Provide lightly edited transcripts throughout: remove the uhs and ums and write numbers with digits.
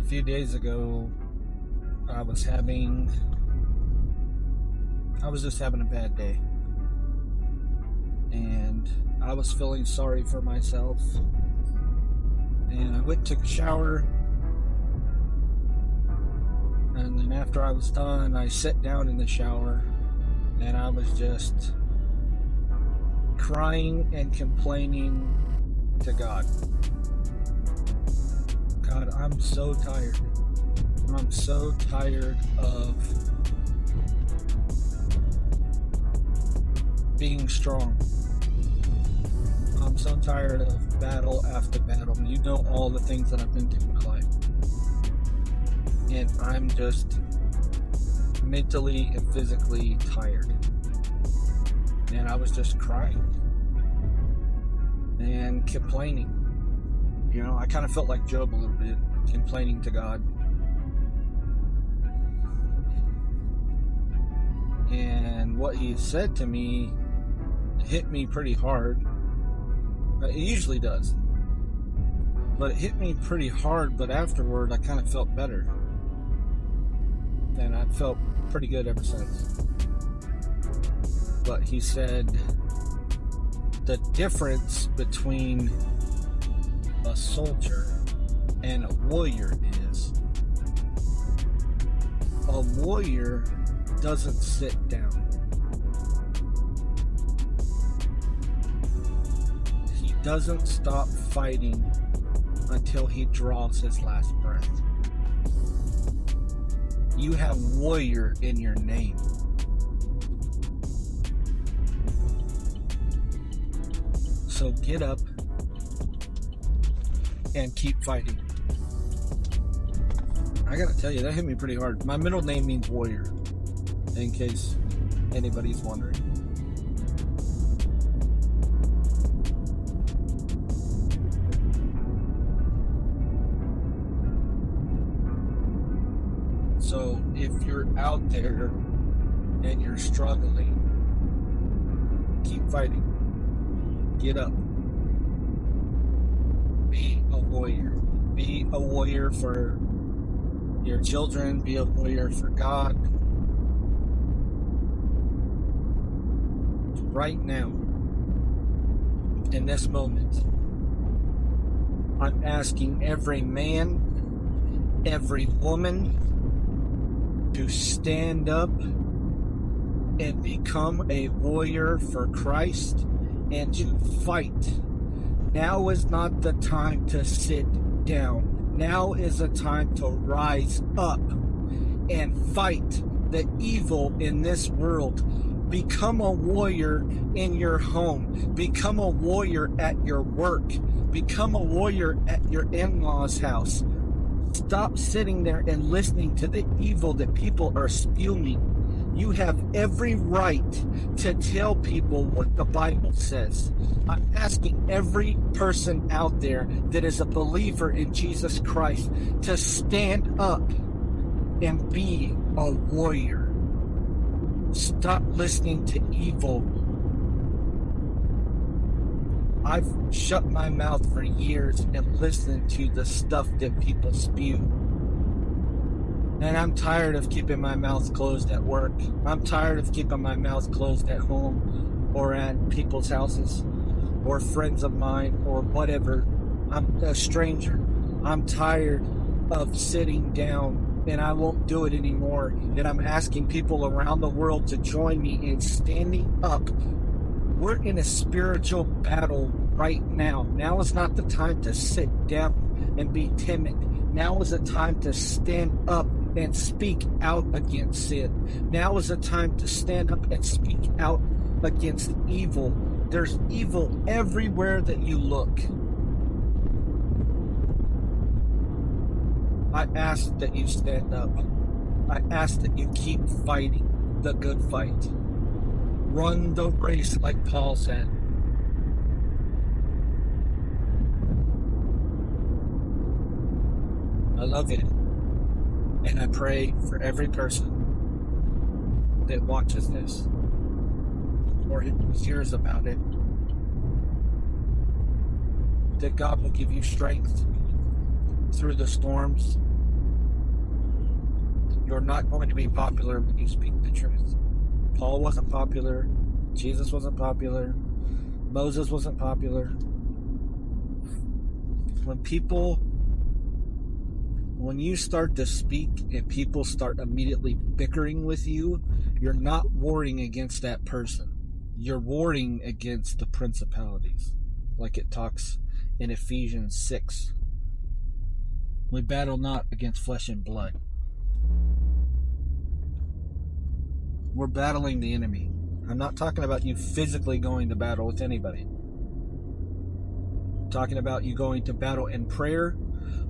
few days ago, I was just having a bad day. And I was feeling sorry for myself. And I went and took a shower. And then after I was done, I sat down in the shower. And I was just crying and complaining to God. God, I'm so tired. I'm so tired of being strong. I'm so tired of battle after battle. You know all the things that I've been through in my life. And I'm just mentally and physically tired. And I was just crying and complaining. You know, I kind of felt like Job a little bit, complaining to God. And what he said to me hit me pretty hard. It usually does. But it hit me pretty hard, but afterward I kind of felt better. And I felt pretty good ever since. But he said the difference between a soldier and a warrior is a warrior doesn't sit down. He doesn't stop fighting until he draws his last breath. You have warrior in your name. So get up and keep fighting. I gotta tell you, that hit me pretty hard. My middle name means warrior, in case anybody's wondering. So if you're out there and you're struggling, keep fighting. Get up. Be a warrior. Be a warrior for your children. Be a warrior for God. Right now, in this moment, I'm asking every man, every woman to stand up and become a warrior for Christ and to fight. Now is not the time to sit down. Now is the time to rise up and fight the evil in this world. Become a warrior in your home. Become a warrior at your work. Become a warrior at your in-laws' house. Stop sitting there and listening to the evil that people are spewing. You have every right to tell people what the Bible says. I'm asking every person out there that is a believer in Jesus Christ to stand up and be a warrior. Stop listening to evil. I've shut my mouth for years and listened to the stuff that people spew. And I'm tired of keeping my mouth closed at work. I'm tired of keeping my mouth closed at home or at people's houses or friends of mine or whatever. I'm a stranger. I'm tired of sitting down and I won't do it anymore. And I'm asking people around the world to join me in standing up. We're in a spiritual battle right now. Now is not the time to sit down and be timid. Now is the time to stand up and speak out against sin. Now is the time to stand up and speak out against evil. There's evil everywhere that you look. I ask that you stand up. I ask that you keep fighting the good fight. Run the race like Paul said. I love you. And I pray for every person that watches this or hears about it, that God will give you strength through the storms, You're not going to be popular when you speak the truth. Paul wasn't popular. Jesus wasn't popular. Moses wasn't popular. When you start to speak and people start immediately bickering with you, you're not warring against that person. You're warring against the principalities, like it talks in Ephesians 6. We battle not against flesh and blood. We're battling the enemy. I'm not talking about you physically going to battle with anybody. I'm talking about you going to battle in prayer.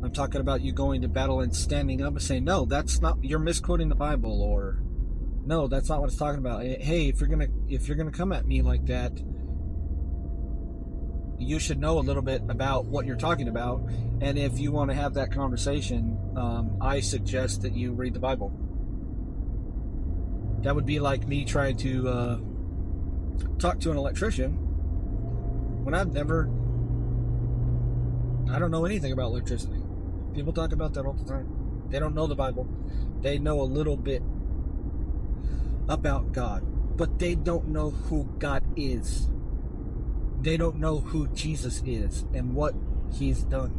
I'm talking about you going to battle and standing up and saying, no, that's not, you're misquoting the Bible, or no, that's not what it's talking about. Hey, if you're gonna come at me like that, you should know a little bit about what you're talking about. And if you want to have that conversation, I suggest that you read the Bible. That would be like me trying to talk to an electrician when I don't know anything about electricity. People talk about that all the time. They don't know the Bible. They know a little bit about God, but they don't know who God is. They don't know who Jesus is and what he's done.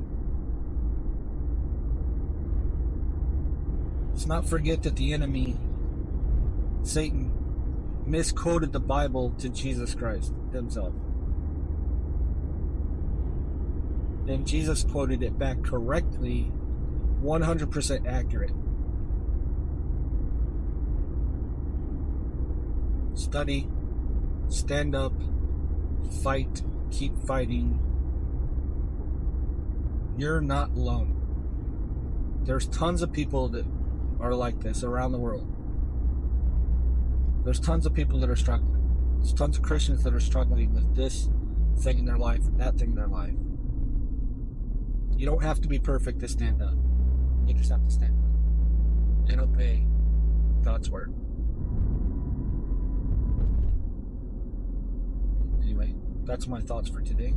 Let's not forget that the enemy, Satan, misquoted the Bible to Jesus Christ himself. And Jesus quoted it back correctly, 100% accurate. Study, stand up, fight, keep fighting. You're not alone. There's tons of people that are like this around the world. There's tons of people that are struggling. There's tons of Christians that are struggling with this thing in their life, that thing in their life. You don't have to be perfect to stand up. You just have to stand up and obey God's word. Anyway, that's my thoughts for today.